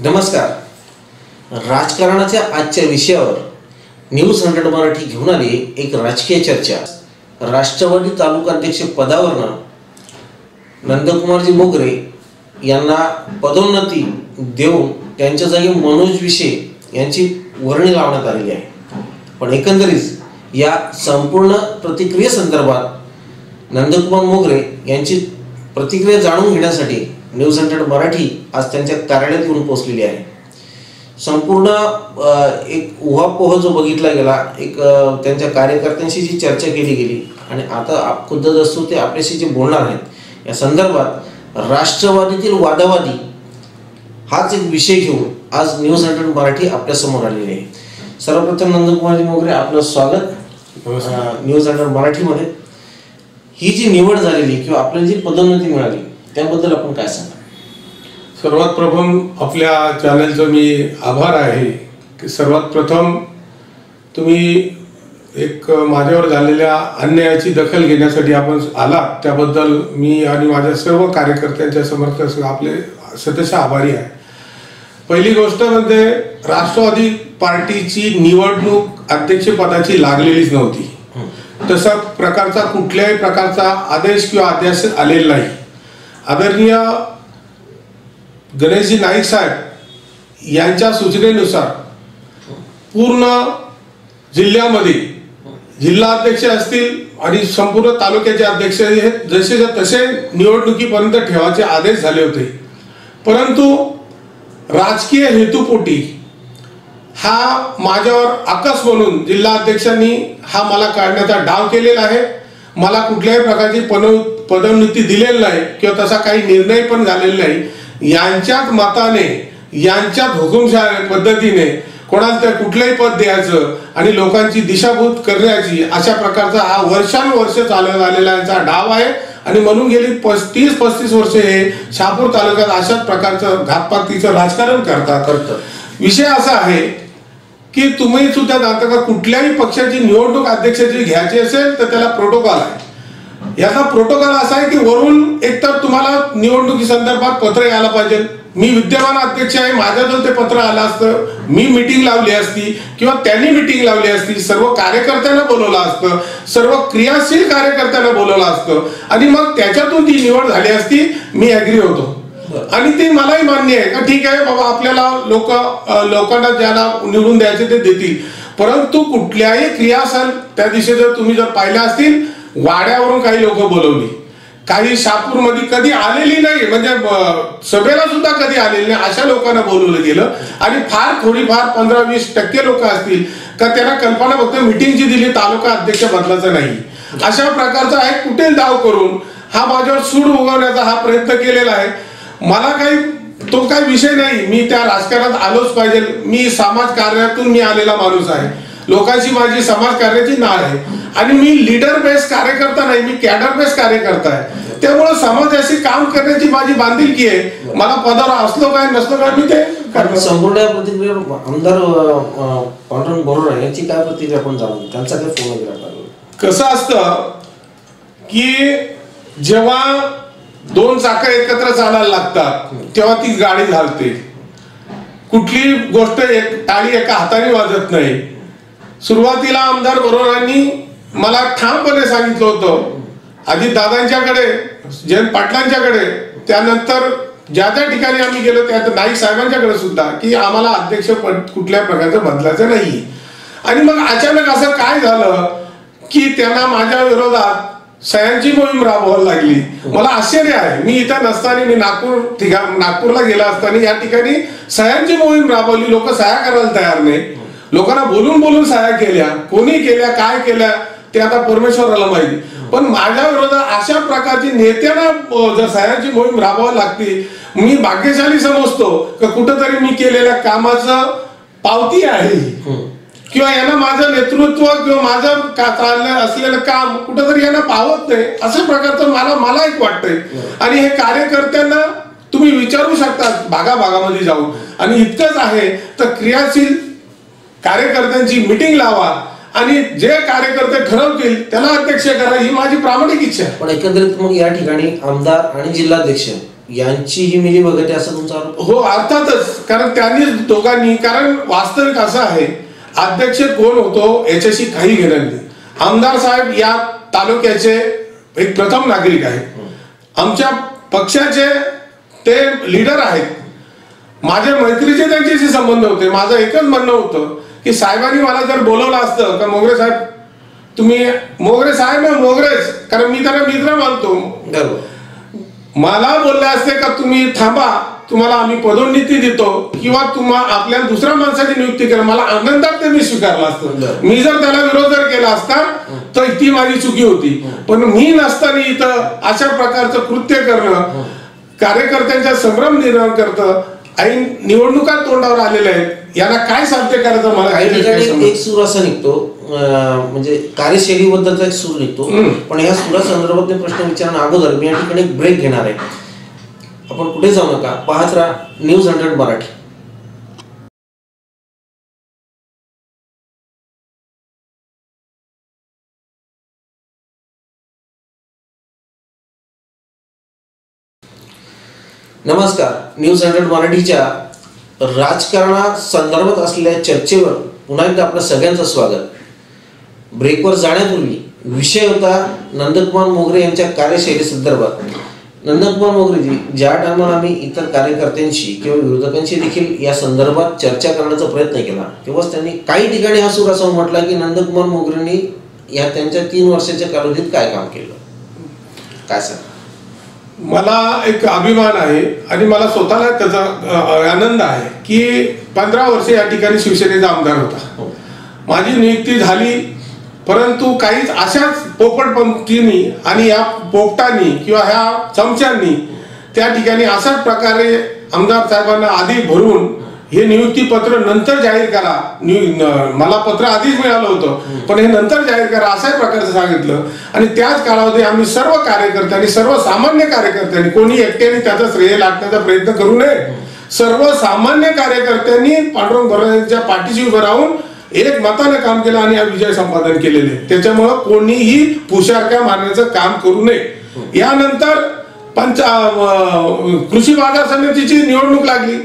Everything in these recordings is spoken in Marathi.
नमस्कार. राजकारणाच्या आजच्या विषयावर न्यूज 100 मराठी घेऊन आली एक राजकीय चर्चा. राष्ट्रवादी तालुकाध्यक्ष पदावरनं नंदकुमारजी मोगरे यांना पदोन्नती देऊन त्यांच्या जागी मनोज विशे यांची वर्णी लावण्यात आलेली आहे. पण एकंदरीत या संपूर्ण प्रतिक्रियेसंदर्भात नंदकुमार मोगरे यांची प्रतिक्रिया जाणून घेण्यासाठी न्यूज 100 मराठी आज त्यांच्या कार्यालयात येऊन पोहोचलेली आहे. संपूर्ण एक उहापोह जो बघितला गेला, एक त्यांच्या कार्यकर्त्यांशी जी चर्चा केली गेली आणि आता खुद्द असतो ते आपल्याशी जे बोलणार आहेत या संदर्भात राष्ट्रवादीतील वादावादी हाच एक विषय घेऊन आज न्यूज 100 मराठी आपल्यासमोर आलेली आहे. सर्वप्रथम नंदकुमारजी मोगरे, आपलं स्वागत न्यूज 100 मराठीमध्ये. ही जी निवड झालेली किंवा आपल्याला जी पदोन्नती मिळाली त्याबद्दल आपण काय सांगा? सर्वात प्रथम आपल्या चॅनलचा मी आभार आहे की सर्वात प्रथम तुम्ही एक माझ्यावर झालेल्या अन्यायाची दखल घेण्यासाठी आपण आलात, त्याबद्दल मी आणि माझ्या सर्व कार्यकर्त्यांच्या समर्थक आपले सतत आभारी आहे. पहिली गोष्ट म्हणजे राष्ट्रवादी पार्टीची निवडणूक अध्यक्षपदाची लागलेलीच नव्हती. तसा प्रकारचा कुठल्याही प्रकारचा आदेश किंवा आदेश आलेला नाही. आदरणीय गणेशजी नाईक साहेब यांच्या सूचनेनुसार पूर्ण जिल्ह्यामध्ये जिल्हा अध्यक्ष असतील आणि संपूर्ण तालुक्याचे अध्यक्ष हे जसे तसे निवडणुकीपर्यंत ठेवायचे आदेश झाले होते. परंतु राजकीय हेतुपोटी हा माझ्यावर आकस म्हणून जिल्हा अध्यक्षांनी हा मला काढण्याचा डाव केलेला आहे. मला कुठल्याही प्रकारची पदोन्नती दिलेली नाही किंवा तसा काही निर्णय पण झालेला नाही. यांच्याच मताने यांच्याच हुकुमशाही पद्धतीने कोणाला तर कुठलंही पद द्यायचं आणि लोकांची दिशाभूत करण्याची अशा प्रकारचा हा वर्षानुवर्ष चालत आलेला यांचा डाव आहे. आणि म्हणून गेली 35-35 वर्ष हे शहापूर तालुक्यात अशाच प्रकारचं घातपातीचं राजकारण करतात. विषय असा आहे की तुम्ही सुद्धा जाणता का कुठल्याही पक्षाची निवडणूक अध्यक्षाची घ्यायची असेल तर त्याला प्रोटोकॉल आहे. याचा प्रोटोकॉल असा आहे की वरून एकतर तुम्हाला निवडणुकी संदर्भात पत्र यायला पाहिजे. मी विद्यमान अध्यक्ष आहे, माझ्याजवळ ते पत्र आलं असतं, मी मीटिंग लावली असती किंवा त्यांनी मीटिंग लावली असती, सर्व कार्यकर्त्यांना बोलवलं असतं, सर्व क्रियाशील कार्यकर्त्यांना बोलवलं असतं आणि मग त्याच्यातून ती निवड झाली असती. मी ऍग्री होतो आणि ते मलाही मान्य आहे का ठीक आहे बाबा, आपल्याला लोकांना ज्याला निवडून द्यायचे ते देतील. परंतु कुठल्याही क्रियाशील त्या दिवशी जर तुम्ही जर पाहिल्या असतील, वाड्यावरून काही लोक बोलवली, काही शहापूरमध्ये कधी आलेली नाही, म्हणजे सभेला सुद्धा कधी आलेली नाही, अशा लोकांना बोलवलं गेलं. आणि फार थोडीफार 15-20% लोक असतील का त्यांना कल्पना फक्त मिटिंगची दिली, तालुका अध्यक्ष बदलायचा नाही. अशा प्रकारचा एक कुठेल डाव करून हा माझ्यावर सूड उगवण्याचा हा प्रयत्न केलेला आहे. मला काही तो काही विषय नाही, मी त्या राजकारणात आलोच पाहिजे. मी समाज कार्यातून मी आलेला माणूस आहे, लोकांशी माझी समाज कार्याची नाळ आहे आणि मी लीडर बेस कार्यकर्ता नाही, मी कॅडर बेस कार्यकर्ता आहे. त्यामुळे समाजाशी काम करण्याची माझी बांधिलकी आहे. मला पदावर असलो काय नसलो काय मी ते संपूर्ण प्रतिक्रिया आमदार पांडुरंग बोरोरा यांची काय प्रतिक्रिया आपण जाणून त्यांचा काय फोन वगैरे. कसं असतं की जेव्हा दोन चाकं एकत्र चालायला लागतात तेव्हा ती गाडी घालते. कुठली गोष्ट टाळी एका हाताने वाजत नाही. सुरुवातीला आमदार बोरोरांनी मला ठामपणे सांगितलं होतं, अजित दादांच्याकडे, जयंत पाटलांच्याकडे, त्यानंतर ज्या त्या ठिकाणी आम्ही गेलो त्या नाईक साहेबांच्याकडे सुद्धा, की आम्हाला अध्यक्षपद कुठल्या प्रकारचं बदलायचं नाही. आणि मग अचानक असं काय झालं की त्यांना माझ्या विरोधात सह्यांची मोहीम राबवायला लागली. मला आश्चर्य आहे, मी इथं नसताना मी नागपूरला गेला असताना या ठिकाणी सह्यांची मोहीम राबवली. लोक सह्या करायला तयार नाही. लोकांना बोलून बोलून सह्या केल्या, कोणी केल्या काय केल्या ते आता परमेश्वराला माहिती. पण माझ्या विरोधात अशा प्रकारची नेत्यांना जर सह्यांची मोहीम राबवावी लागते, मी भाग्यशाली समजतो की कुठंतरी मी केलेल्या कामाचं पावती आहे किंवा यांना माझं नेतृत्व किंवा माझं चाललं असलेलं काम कुठंतरी यांना पावत नाही, अशा प्रकारचं मला एक वाटतंय. आणि हे कार्यकर्त्यांना तुम्ही विचारू शकता भागाभागामध्ये जाऊन. आणि इतकंच आहे तर क्रियाशील कार्यकर्त्यांची मीटिंग लावा आणि जे कार्यकर्ते ठरवतील त्याला अध्यक्ष करा, ही माझी प्रामाणिक इच्छा आहे. पण एकंदरीत मग या ठिकाणी आमदार आणि जिल्हाध्यक्ष यांची ही मिलीभगत आहे असं तुमचा आरोप? हो, अर्थातच. कारण त्यांनी दोघांनी, कारण वास्तविक असं आहे, अध्यक्ष कोण होतो याच्याशी काही घेणं नाही. आमदार साहेब या तालुक्याचे एक प्रथम नागरिक आहेत, आमच्या पक्षाचे ते लीडर आहेत, माझ्या मैत्रीचे त्यांच्याशी संबंध होते. माझं एकच म्हणणं होतं की साहेबांनी मला जर बोलवलं असतं का मोगरे साहेब तुम्ही, मोगरे साहेब मोगरेच, कारण मी त्यांना मित्र मानतो, मला बोलले असते का तुम्ही थांबा, तुम्हाला आम्ही पदोन्नती देतो किंवा तुम्हाला आपल्या दुसऱ्या माणसाची नियुक्ती करा, मला आनंदात ते मी स्वीकारलं असतं. मी जर त्याला विरोध जर केला असता तर ती माझी चुकी होती. पण मी नसताना इथं अशा प्रकारचं कृत्य करणं, कार्यकर्त्यांचा संभ्रम निर्माण करतं, ऐन निवडणुका तोंडावर आलेल्या आहेत, याला काय साध्य करायचं मला काही ठिकाणी एक सूर असा निघतो, म्हणजे कार्यशैलीबद्दलचा एक सूर निघतो. पण या सुरासंदर्भात प्रश्न विचारणं अगोदर मी या ठिकाणी एक ब्रेक घेणार आहे. आपण कुठे जाऊ नका, पाहत राहा न्यूज 100 मराठी. नमस्कार. न्यूज 100 मराठीच्या राजकारणासंदर्भात असलेल्या चर्चेवर पुन्हा एकदा आपलं सगळ्यांचं स्वागत. ब्रेकवर जाण्यापूर्वी विषय होता नंदकुमार मोगरे यांच्या कार्यशैली संदर्भात. नंदकुमार मोगरेजी, ज्या टायमाला आम्ही इतर कार्यकर्त्यांशी किंवा विरोधकांशी देखील या संदर्भात चर्चा करण्याचा प्रयत्न केला, तेव्हाच त्यांनी काही ठिकाणी हा सूर असा म्हटला की नंदकुमार मोगरेंनी या त्यांच्या 3 वर्षाच्या कालावधीत काय काम केलं. काय सांग? मला एक अभिमान आहे आणि मला स्वतःला त्याचा आनंद आहे की 15 वर्षे या ठिकाणी शिवसेनेचा आमदार होता. माझी नियुक्ती झाली, परंतु काहीच अशाच पोपटपंथींनी आणि या पोपटांनी किंवा ह्या चमच्यांनी त्या ठिकाणी अशाच प्रकारे आमदार साहेबांना आधी भरून हे नियुक्ती पत्र नंतर जाहीर करा, मला पत्र आधीच मिळालं होतं पण हे नंतर जाहीर करा अशाच प्रकारचं सांगितलं. आणि त्याच काळामध्ये आम्ही सर्व कार्यकर्त्यांनी, सर्वसामान्य कार्यकर्त्यांनी, कोणी एकट्याने त्याचा श्रेय लाटण्याचा प्रयत्न करू नये, सर्वसामान्य कार्यकर्त्यांनी पांडुरंग भोरांच्या पाठीशी उभं राहून एक मताने काम केलं आणि हा विजय संपादन केलेले. त्याच्यामुळं कोणीही पुशारक्या मारण्याचं काम करू नये. यानंतर कृषी बाजार समितीची निवडणूक लागली,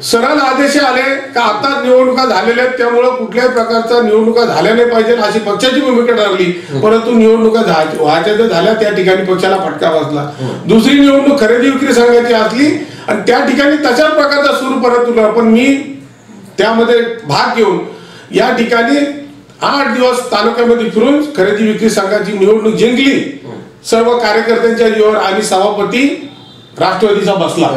सरळ आदेश आले का आता निवडणुका झालेल्या आहेत, त्यामुळं कुठल्याही प्रकारच्या निवडणुका झाल्या नाही पाहिजे अशी पक्षाची भूमिका ठरली. परंतु निवडणुका व्हायच्या तर झाल्या, त्या ठिकाणी पक्षाला फटका बसला. दुसरी निवडणूक खरेदी विक्री संघाची असली आणि त्या ठिकाणी तशाच प्रकारचा सूर परत उरला. पण मी त्यामध्ये भाग घेऊन या ठिकाणी 8 दिवस तालुक्यामध्ये फिरून खरेदी विक्री संघाची निवडणूक जिंकली सर्व कार्यकर्त्यांच्या जीवावर आणि सभापती राष्ट्रवादीचा बसला.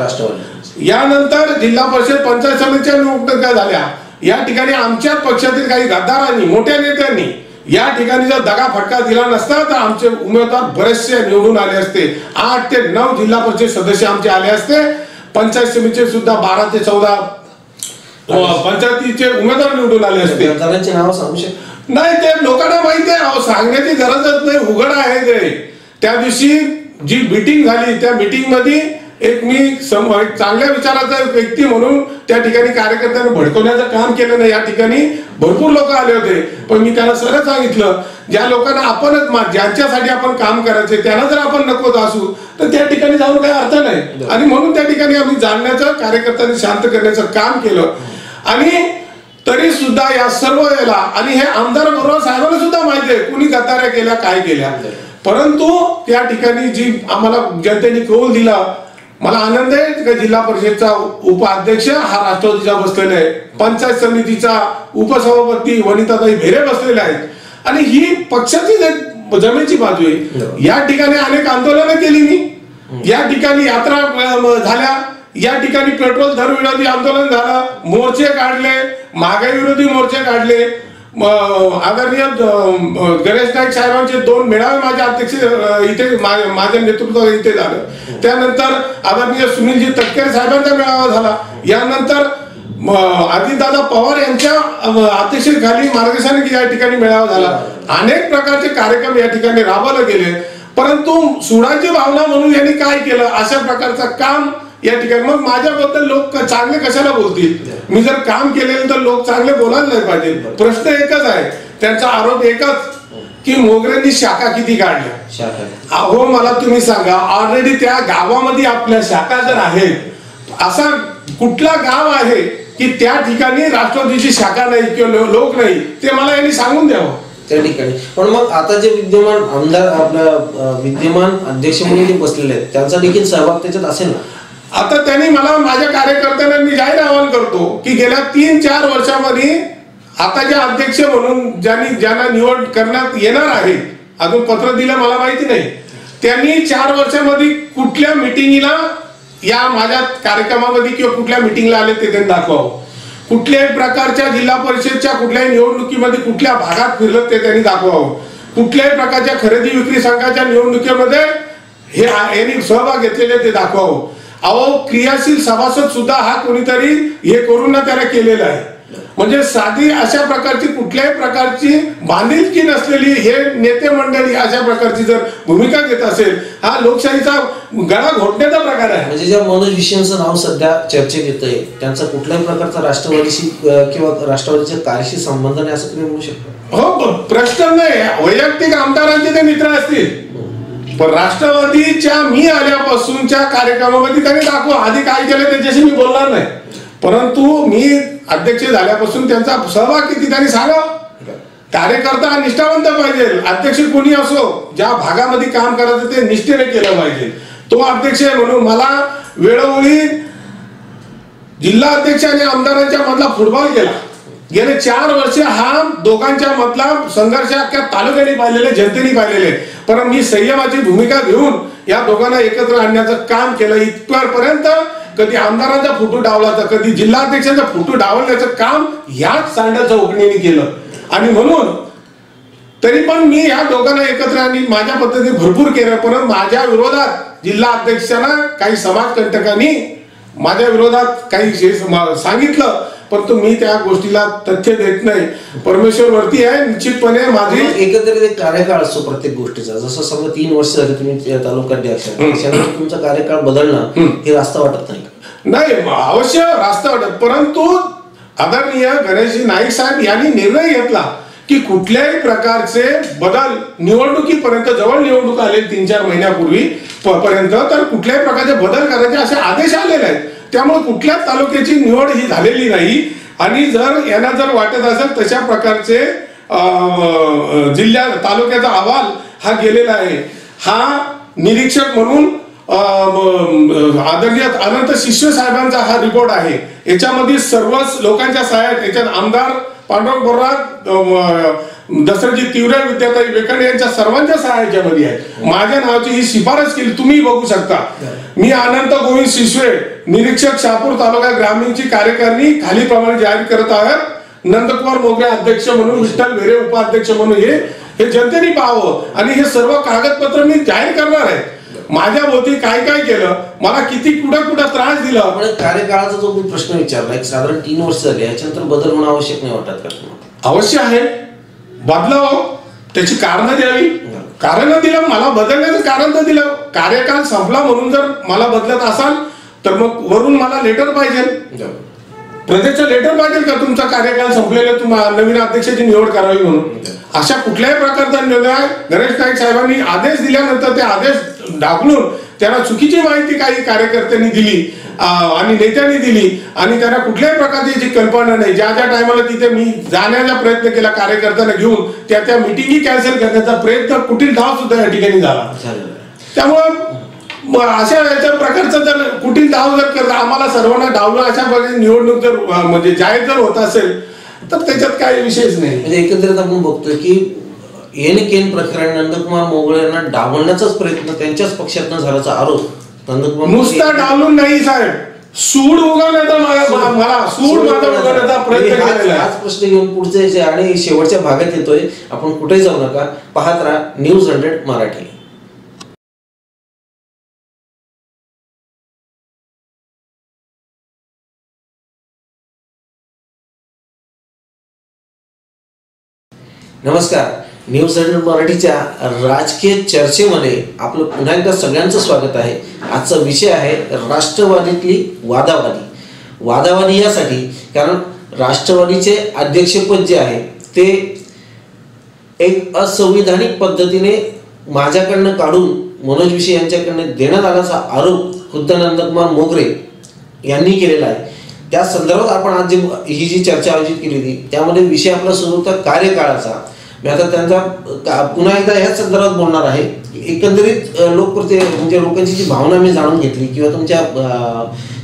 यानंतर जिल्हा परिषद पंचायत समितीच्या निवडणुका झाल्या. या ठिकाणी आमच्याच पक्षातील काही गद्दारांनी, मोठ्या नेत्यांनी या ठिकाणी जर दगा फटका दिला नसता तर आमचे उमेदवार बरेचसे निवडून आले असते. 8 ते 9 जिल्हा परिषद सदस्य आमचे आले असते. पंचायत समितीचे सुद्धा 12 ते 14 पंचायतीचे उमेदवार निवडून आले असते. नाव सांगू शकतो नाही, ते लोकांना माहिती आहे, सांगण्याची गरजच नाही, उघड आहे ते. त्या दिवशी जी मीटिंग झाली त्या मीटिंग मध्ये एक मी चांगल्या विचाराचा व्यक्ती म्हणून त्या ठिकाणी कार्यकर्त्यांना भडकवण्याचं काम केलं नाही. या ठिकाणी भरपूर लोक आले होते, पण मी त्यांना सरळ सांगितलं ज्या लोकांना आपणच, ज्यांच्यासाठी आपण काम करायचे त्यांना जर आपण नको असू तर त्या ठिकाणी जाऊन काही अर्थ नाही. आणि म्हणून त्या ठिकाणी आम्ही जाणण्याचं, कार्यकर्त्यांनी शांत करण्याचं काम केलं. आणि तरी सुद्धा या सर्व वेळेला, आणि हे आमदार बरोबर साहेबांना सुद्धा माहिती आहे कुणी गद्दाऱ्या केल्या, काय केल्या, परंतु त्या ठिकाणी जी आम्हाला जनतेने कौल दिला, मला आनंद आहे की जिल्हा परिषदचा उपाध्यक्ष हा राष्ट्रवादीचा बसलेला आहे, पंचायत समितीचा उपसभापती वनिताताई भेरे बसलेले आहेत. आणि ही पक्षाची जमेची बाजू आहे. या ठिकाणी अनेक आंदोलनं केली मी, या ठिकाणी यात्रा झाल्या, या ठिकाणी पेट्रोल दर विरोधी आंदोलन झालं, मोर्चे काढले, महागाई विरोधी मोर्चे काढले. आदरणीय गणेश नाईक साहेबांचे 2 मेळावे माझ्या अध्यक्ष इथे माझ्या नेतृत्वात इथे झालं. त्यानंतर आदरणीय सुनीलजी तटकरे साहेबांचा मेळावा झाला. यानंतर अजितदादा पवार यांच्या अध्यक्षतेखाली मार्गदर्शनाने या ठिकाणी मेळावा झाला. अनेक प्रकारचे कार्यक्रम या ठिकाणी राबवले गेले. परंतु सुडाची भावना म्हणून यांनी काय केलं, अशा प्रकारचं काम या ठिकाणी. मग माझ्याबद्दल लोक चांगले कशाला बोलतील? मी जर काम केलेलं तर लोक चांगले बोलायला नाही पाहिजे. प्रश्न एकच आहे, त्यांचा आरोप एकच की मोगऱ्यांनी शाखा किती काढल्या. शाखा अहो मला तुम्ही सांगा, ऑलरेडी त्या गावामध्ये आपल्या शाखा जर आहेत, असा कुठला गाव आहे की त्या ठिकाणी राष्ट्रवादीची शाखा नाही किंवा लोक नाही, ते मला यांनी सांगून द्यावं त्या ठिकाणी. पण मग आता जे विद्यमान आमदार आपल्या विद्यमान अध्यक्ष म्हणून जे बसलेले आहेत त्यांचा देखील सहभाग त्याच्यात असेल ना. आता त्यांनी मला, माझ्या कार्यकर्त्यांना मी जाहीर आवाहन करतो की गेल्या 3-4 वर्षामध्ये आता जे अध्यक्ष म्हणून ज्यांना निवड करण्यात येणार आहे, अजून पत्र दिलं मला माहिती नाही, त्यांनी 4 वर्षामध्ये कुठल्या मिटिंगला या माझ्या कार्यक्रमामध्ये किंवा कुठल्या मिटिंगला आले ते त्यांनी दाखवावं. कुठल्याही प्रकारच्या जिल्हा परिषदच्या कुठल्याही निवडणुकीमध्ये कुठल्या भागात फिरलं ते त्यांनी दाखवावं. कुठल्याही प्रकारच्या खरेदी विक्री संघाच्या निवडणुकीमध्ये हे यांनी सहभाग घेतलेले ते दाखवावं. अहो क्रियाशील सभासद सुद्धा हा कोणीतरी हे करून ना त्याला केलेला आहे. म्हणजे साधी अशा प्रकारची कुठल्याही प्रकारची बांधिलकी नसलेली हे नेते मंडळी अशा प्रकारची जर भूमिका घेत असेल, हा लोकशाहीचा गळा घोटण्याचा प्रकार आहे. म्हणजे ज्या मनोज विषयांचं नाव सध्या चर्चेत येतंय त्यांचा कुठल्याही प्रकारचा राष्ट्रवादीशी किंवा राष्ट्रवादीच्या कार्याशी संबंध नाही असं तुम्ही म्हणू शकता. हो, प्रश्न नाही. वैयक्तिक आमदारांचे ते मित्र असतील, पण राष्ट्रवादीच्या मी आल्यापासूनच्या कार्यक्रमामध्ये त्यांनी दाखवा. आधी काय केलं त्याच्याशी मी बोलणार नाही, परंतु मी अध्यक्ष झाल्यापासून त्यांचा सहभाग किती त्यांनी सांगावं. कार्यकर्ता हा निष्ठावंत पाहिजे. अध्यक्ष कोणी असो, ज्या भागामध्ये काम करायचं ते निष्ठेने केलं पाहिजे. तो अध्यक्ष आहे म्हणून मला वेळोवेळी जिल्हा अध्यक्ष आणि आमदारांच्या मधला फुटबॉल केला. गेले 4 वर्ष हा दोघांच्या मधला संघर्ष अख्ख्या तालुक्याने पाहिलेले, जनतेने पाहिलेले. पण मी संयमाची भूमिका घेऊन या दोघांना एकत्र आणण्याचं काम केलं. इथपर्यंत कधी आमदारांचा फोटो डावलाचा, कधी जिल्हाध्यक्षांचा फोटो डावलण्याचं काम याच सांडाच्या ओकणीने केलं. आणि म्हणून तरी पण मी या दोघांना एकत्र आणि माझ्या पद्धतीने भरपूर केलं. पण माझ्या विरोधात जिल्हा अध्यक्षांना काही समाजकंटकांनी माझ्या विरोधात काही सांगितलं, परंतु मी त्या गोष्टीला तथ्य देत नाही. परमेश्वर वरती आहे. निश्चितपणे माझी एकंदरीत एक कार्यकाळ असतो प्रत्येक गोष्टीचा. जसं समजा 3 वर्ष झाले तुम्ही तालुकाध्यक्ष, त्याच्यानंतर तुमचा कार्यकाळ बदलणं हे रास्ता वाटत नाही. नाही, अवश्य रास्ता वाटत, परंतु आदरणीय गणेशजी नाईक साहेब यांनी निर्णय घेतला की कुठल्याही प्रकारचे बदल निवडणुकीपर्यंत, जवळ निवडणूक आले 3-4 महिन्यापूर्वी पर्यंत, तर कुठल्याही प्रकारचे बदल करायचे असे आदेश आलेले आहेत. त्यामुळे कुठल्याच तालुक्याची निवड ही झालेली नाही. आणि जर यांना जर वाटत असेल तशा प्रकारचे जिल्ह्या तालुक्याचा अहवाल हा गेलेला आहे. हा निरीक्षक म्हणून आदरणीय अनंत शिष्य साहेबांचा हा रिपोर्ट आहे. याच्यामध्ये सर्वच लोकांच्या सहाय्या, याच्यात आमदार पांडुरंग बोर्राज, दसरजी तिवरे, विद्याताई वेकंडे यांच्या सर्वांच्या सहाय्यामध्ये आहे. माझ्या नावाची ही शिफारस केली, तुम्ही बघू शकता. मी अनंत गोविंद शिसवे, निरीक्षक शहापूर तालुका ग्रामीणची कार्यकारिणी खालीप्रमाणे जाहीर करत आहे. नंदकुमार मोगरे अध्यक्ष म्हणून, विठ्ठल भेरे उपाध्यक्ष म्हणून हे जनतेने पाहावं. आणि हे सर्व कागदपत्र मी जाहीर करणार आहे. माझ्या भोवती काय काय केलं, मला किती कुठं त्रास दिला. पण कार्यकाळाचा जो मी प्रश्न विचारला, एक साधारण 3 वर्ष झाले, याच्यानंतर बदल होणं आवश्यक नाही वाटत का तुम्हाला? अवश्य आहे. बदलावं, त्याची कारण द्यावी. कारण दिलं, मला बदलण्याचं कारण तर दिलं. कार्यकाळ संपला म्हणून जर मला बदलत असाल तर मग वरून मला लेटर पाहिजे, प्रदेशचं लेटर पाहिजे का तुमचा कार्यकाळ संपलेला, तुम्हाला नवीन अध्यक्षाची निवड करावी म्हणून. अशा कुठल्याही प्रकारचा निर्णय गणेश नाईक साहेबांनी आदेश दिल्यानंतर ते आदेश ढाकलून त्यांना चुकीची माहिती काही कार्यकर्त्यांनी दिली आणि नेत्यांनी दिली. आणि त्यांना कुठल्याही प्रकारची याची कल्पना नाही. ज्या टायमाला तिथे मी जाण्याचा प्रयत्न केला कार्यकर्त्यांना घेऊन, त्या मिटिंगी कॅन्सल करण्याचा प्रयत्न, कुठील डाव सुद्धा या ठिकाणी झाला. त्यामुळं अशा याच्या प्रकारचा जर कुठील डाव जर करता आम्हाला सर्वांना डावलं, अशा प्रकारची निवडणूक जर म्हणजे जाहीर जर होत असेल तर त्याच्यात काही विशेष नाही. म्हणजे एकंदरीत आपण बघतोय की केन प्रकरण नंदकुमार मोगळे यांना डावलण्याचाच प्रयत्न त्यांच्याच पक्षातनं झाल्याचा आरोप नंदकुमार. नुसता डावलून नाही साहेब, सूड उगवण्याचा मला सूड उगवण्याचा प्रयत्न केलेला आहे. हाच प्रश्न घेऊन पुढचे यायचे आणि शेवटच्या भागात येतोय. आपण कुठेही जाऊ नका, पाहत राहा न्यूज 100 मराठी. नमस्कार, न्यूज 100 मराठीच्या राजकीय चर्चेमध्ये आपलं पुन्हा एकदा सगळ्यांचं स्वागत आहे. आजचा विषय आहे राष्ट्रवादीतली वादावादी यासाठी कारण राष्ट्रवादीचे अध्यक्षपद जे आहे ते एक असंविधानिक पद्धतीने माझ्याकडनं काढून मनोज विषय यांच्याकडनं देण्यात आल्याचा आरोप खुद्द नंदकुमार मोगरे यांनी केलेला आहे. त्या संदर्भात आपण आज ही जी चर्चा आयोजित केली होती त्यामध्ये विषय आपला सुरू होता कार्यकाळाचा. मी आता त्यांचा पुन्हा एकदा याच संदर्भात बोलणार आहे. एकंदरीत म्हणजे लोकांची जी भावना मी जाणून घेतली किंवा तुमच्या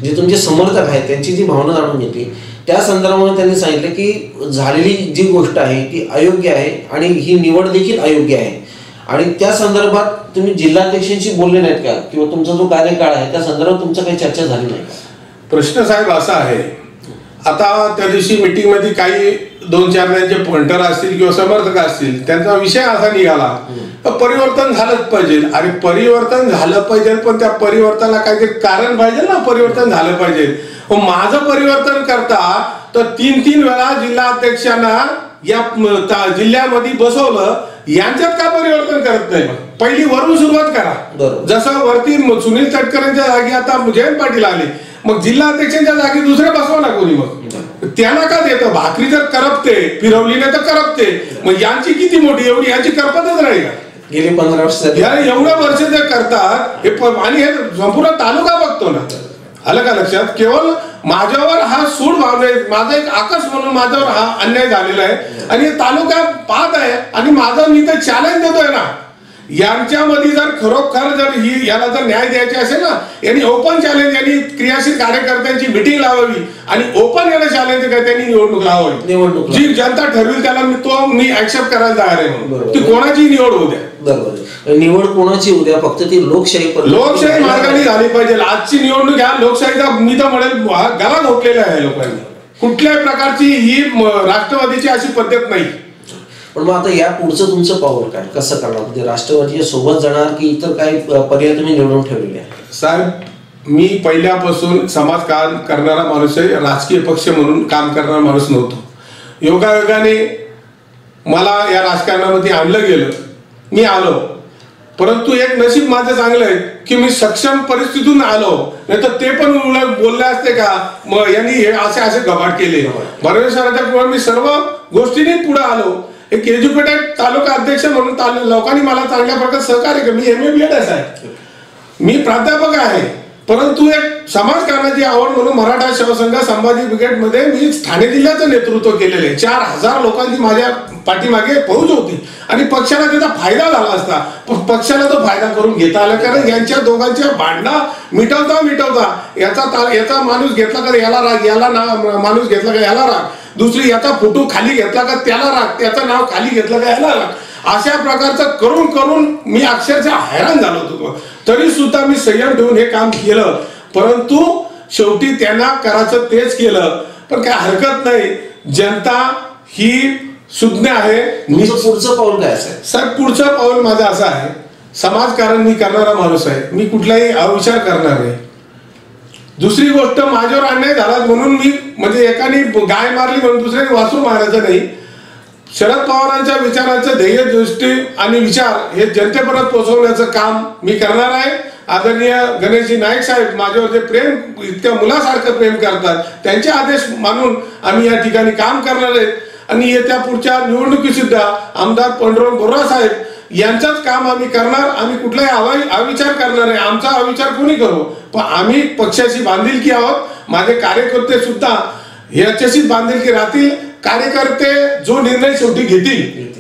जे तुमचे समर्थक आहेत त्यांची जी भावना जाणून घेतली त्या संदर्भामध्ये त्यांनी सांगितलं की झालेली जी गोष्ट आहे ती अयोग्य आहे आणि ही निवड देखील अयोग्य आहे. आणि त्या संदर्भात तुम्ही जिल्हाध्यक्षांशी बोलले नाहीत का किंवा तुमचा जो कार्यकाळ आहे त्या संदर्भात तुमचं काही चर्चा झाली नाही का? प्रश्न साहेब असा आहे, आता त्या दिवशी मीटिंग मध्ये काही 2-4 त्यांचे पॉइंटर असतील किंवा समर्थक असतील त्यांचा विषय असा निघाला तर परिवर्तन झालंच पाहिजे. अरे परिवर्तन झालं पाहिजे पण त्या परिवर्तनाला काहीतरी कारण पाहिजे ना, परिवर्तन झालं पाहिजे. माझं परिवर्तन करता तर 3-3 वेळा जिल्हा अध्यक्षांना या जिल्ह्यामध्ये बसवलं, यांच्यात का परिवर्तन करत नाही? पहिली वरून सुरुवात करा. जसं वरती सुनील तटकरेंच्या जागी आता जयंत पाटील आले, मग जिल्हा अध्यक्षांच्या जागी दुसरे बसवा ना कोणी. मग त्यांना का देतं? भाकरी जर करपते, फिरवली नाही तर करपते. मग यांची किती मोठी, एवढी यांची करपतच नाही का? गेली 15 वर्ष एवढ्या वर्ष जे करतात हे आणि हे संपूर्ण तालुका बघतो ना. आलं का लक्षात? केवळ माझ्यावर हा सूड भावने, माझा एक आकस म्हणून माझ्यावर हा अन्याय झालेला आहे आणि तालुका पाहत आहे आणि माझा मी तर चॅलेंज देतोय ना. यांच्यामध्ये जर खरोखर जर याला जर न्याय द्यायचे असेल ना, यांनी ओपन चॅलेंज, यांनी क्रियाशील कार्यकर्त्यांची मिटिंग लावावी आणि ओपन याला चॅलेंज त्यांनी निवडणूक लावावी. जी जनता ठरवेल त्याला मी ऍक्सेप्ट करायला तयार आहे. ती कोणाची निवड होऊ द्या. बरोबर, निवड कोणाची होऊ द्या, फक्त ती लोकशाही मार्गाने झाली पाहिजे. आजची निवडणूक ह्या लोकशाहीचा मी तर म्हणेल गला घोटलेला आहे लोकांनी. कुठल्याही प्रकारची ही राष्ट्रवादीची अशी पद्धत नाही. पण मग आता या पुढचं तुमचं पाऊल काय, कसं करणार? म्हणजे राष्ट्रवादीच्या सोबत जाणार की इतर काही पर्याय तुम्ही निवडून ठेवलेले आहे? साहेब, मी पहिल्यापासून समाजकारण करणारा माणूस आहे, राजकीय पक्ष म्हणून काम करणारा माणूस नव्हतो. योगायोगाने मला या राजकारणामध्ये आणलं गेलं, मी आलो. परंतु एक नशीब माझं चांगलं आहे की मी सक्षम परिस्थितीतून आलो, नाही तर ते पण बोलले असते का मग यांनी हे असे असे गबाड केले. परमेश्वराच्या मी सर्व गोष्टींनी पुढे आलो. एक एज्युकेटेड तालुका अध्यक्ष म्हणून लोकांनी मला चांगल्या प्रकारे सहकार्य केलं. मी MA BEd आहे, मी प्राध्यापक आहे. परंतु एक समाजकारणाची आवड म्हणून मराठा शिवसंघ संभाजी ब्रिगेडमध्ये मी ठाणे जिल्ह्याचं नेतृत्व केलेलं आहे. 4000 लोकांची माझ्या पाठीमागे फौज होती आणि पक्षाला त्याचा फायदा झाला असता, पण पक्षाला तो फायदा करून घेता आला. कारण यांच्या दोघांच्या भांडणं मिटवता याचा माणूस घेतला का याला राग, याला माणूस घेतला का याला राग, दुसरी याचा फोटो खाली घेतला का त्याला राग, त्याचं नाव खाली घेतलं का याला राग. अशा प्रकारचं करून मी अक्षरशः हैराण झालो होतो. तरी सुद्धा मी संयम ठेवून हे काम केलं. परंतु शेवटी त्यांना करायचं तेच केलं. पण काय हरकत नाही, जनता ही सुज्ञ आहे. पुढचं पाऊल काय असेल? सर, पुढचं पाऊल माझं असं आहे, समाजकारण मी करणारा माणूस आहे, मी कुठलाही अविचार करणार नाही. दुसरी गोष्ट, माझ्यावर अन्याय झाला म्हणून मी म्हणजे एकाने गाय मारली म्हणून दुसऱ्याने वासरू मारायचं नाही. शरद पवारांच्या विचारांचं ध्येय, दृष्टी आणि विचार हे जनतेपर्यंत पोहोचवण्याचं काम मी करणार आहे. आदरणीय गणेशजी नाईक साहेब माझ्यावर जे प्रेम, इतक्या मुलासारखं प्रेम करतात, त्यांचे आदेश मानून आम्ही या ठिकाणी काम करणार आहे. आणि येत्या पुढच्या निवडणुकीत सुद्धा आमदार पांडुरंग बोर्रा साहेब यांचंच काम आम्ही करणार. आम्ही कुठलाही अविचार करणार आहे. आमचा अविचार कोणी करू, पण आम्ही पक्षाशी बांधिलकी आहोत. माझे कार्यकर्ते सुद्धा याच्याशीच बांधिलकी राहतील. कार्यकर्ते जो निर्णय शेवटी घेतील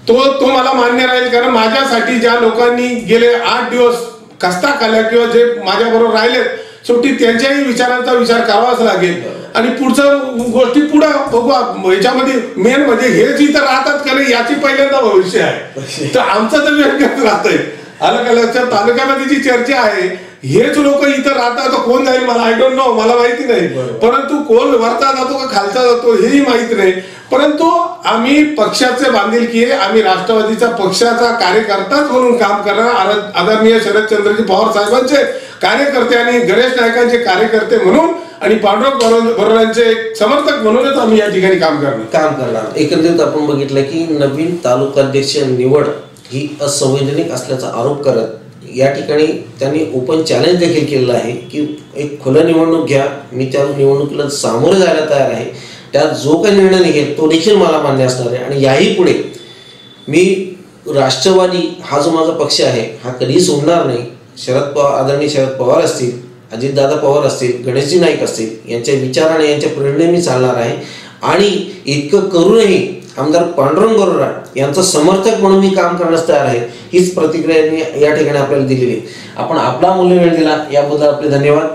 तो मला मान्य राहील. कारण माझ्यासाठी ज्या लोकांनी गेले 8 दिवस कष्टा खाल्ल्या किंवा जे माझ्याबरोबर राहिलेत, शेवटी त्यांच्याही विचारांचा विचार करावाच लागेल. आणि पुढचं गोष्टी पुढे बघू. याच्यामध्ये मेन म्हणजे हेच इथं राहतात का नाही याची पहिल्यांदा भविष्य आहे. तर आमचं तर व्यक्तिगत राहतंय. आलं का लक्षात? तालुक्यामध्ये जी चर्चा आहे, हेच लोक इथं राहतात, कोण जाईल मला आय डोंट नो, मला माहिती नाही. परंतु कोण वरचा जातो का खालचा जातो हेही माहिती नाही. परंतु आम्ही पक्षाचे बांधिलकी आहे. आम्ही राष्ट्रवादीचा पक्षाचा कार्यकर्ताच म्हणून काम करणार. आदरणीय शरदचंद्रजी पवार साहेबांचे कार्यकर्ते आणि गणेश नायकांचे कार्यकर्ते म्हणून आणि पांडुरंग बोर्रांचे एक समर्थक म्हणूनच आम्ही या ठिकाणी काम करणार. एकंदरीत आपण बघितलं की नवीन तालुकाध्यक्ष निवड ही असंवैधानिक असल्याचा आरोप करत या ठिकाणी त्यांनी ओपन चॅलेंज देखील केलेलं आहे की एक खुलं निवडणूक घ्या, मी त्या निवडणुकीला सामोरे जायला तयार आहे. त्यात जो काही निर्णय निघेल तो देखील मला मान्य असणार आहे. आणि याही पुढे मी राष्ट्रवादी हा जो माझा पक्ष आहे हा कधीही सोडणार नाही. आदरणीय शरद पवार असतील, अजितदादा पवार असतील, गणेशजी नाईक असतील यांच्या विचाराने यांच्या प्रेरणेने मी चालणार आहे. आणि इतकं करूनही आमदार पांडुरंग गोरोरा यांचा समर्थक म्हणून मी काम करण्यास तयार आहे. हीच प्रतिक्रिया या ठिकाणी आपल्याला दिलेली आहे. आपण आपला मूल्य वेळ दिला याबद्दल आपले धन्यवाद.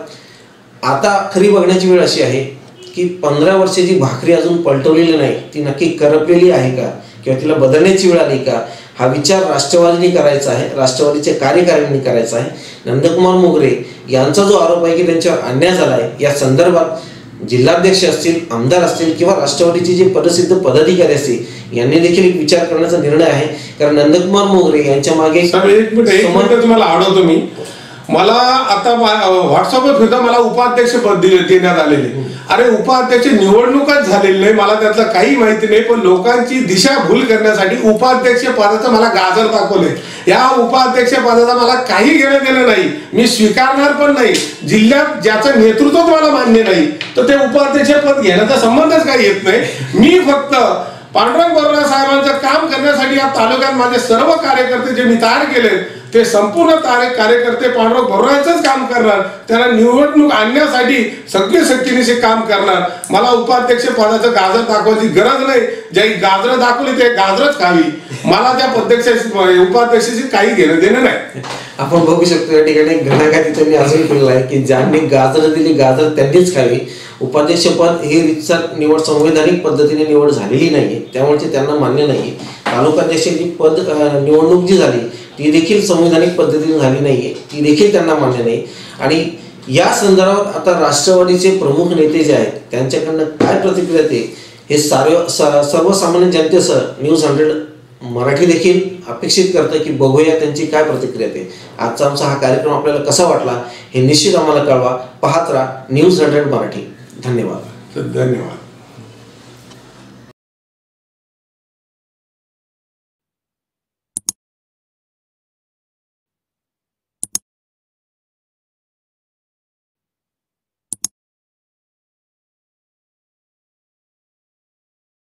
आता खरी बघण्याची वेळ अशी आहे की 15 वर्षाची भाकरी अजून पलटवलेली नाही, ती नक्की करपलेली आहे का किंवा तिला बदलण्याची वेळ आली का, हा विचार राष्ट्रवादीने करायचा आहे, राष्ट्रवादीच्या कार्यकारिणीने करायचा आहे. नंदकुमार मोगरे यांचा जो आरोप आहे की त्यांच्यावर अन्याय झाला आहे, या संदर्भात जिल्हाध्यक्ष असतील, आमदार असतील किंवा राष्ट्रवादीचे जे प्रसिद्ध पदाधिकारी असतील यांनी देखील एक विचार करण्याचा निर्णय आहे. कारण नंदकुमार मोगरे यांच्या मागे एक मिनिट तुम्हाला आढळतो मी, मला आता व्हॉट्सअपवर फिरता मला उपाध्यक्ष पद देण्यात आलेले. अरे उपाध्यक्ष निवडणूकच झालेली नाही, मला त्यातलं काही माहिती नाही, पण लोकांची दिशाभूल करण्यासाठी उपाध्यक्ष पदाचं मला गाजर दाखवले. या उपाध्यक्ष पदाचा मला काही घेणं देणं नाही, मी स्वीकारणार पण नाही. जिल्ह्यात ज्याचं नेतृत्व मला मान्य नाही तर ते उपाध्यक्ष पद घेण्याचा संबंधच काही येत नाही. मी फक्त पांडुरंग गोरोरा साहेबांचं काम करण्यासाठी या तालुक्यात माझे सर्व कार्यकर्ते जे मी तयार केले ते संपूर्ण कार्यकर्ते पांडुरंग गोरोरांचंच काम करणार, त्यांना निवडणूक आणण्यासाठी सगळे शक्तीनिशी काम करणार. मला उपाध्यक्ष पदाचं गाजर दाखवायची गरज नाही, ज्याही गाजर दाखवली ते गाजरच खावी, मला त्या उपाध्यक्षाशी काही घेणं देणं नाही. आपण बघू शकतो या ठिकाणी घणाघाती त्यांनी असं केलेलं आहे की ज्यांनी गाजर दिली गाजर त्यांनीच खावी. उपाध्यक्षपद हे रितसर निवड संवैधानिक पद्धतीने निवड झालेली नाहीये, त्यामुळे ते त्यांना मान्य नाही. तालुकाध्यक्षाची पद निवडणूक जी झाली ती देखील संवैधानिक पद्धतीने झाली नाहीये, ती देखील त्यांना मान्य नाही. आणि या संदर्भात आता राष्ट्रवादीचे प्रमुख नेते जे आहेत त्यांच्याकडनं काय प्रतिक्रिया येते हे सर्वसामान्य जनतेसह न्यूज 100 मराठी देखील अपेक्षित करतं की बघूया त्यांची काय प्रतिक्रिया येते. आजचा आमचा हा कार्यक्रम आपल्याला कसा वाटला हे निश्चित आम्हाला कळवा. पाहत राहा न्यूज 100 मराठी. धन्यवाद. धन्यवाद.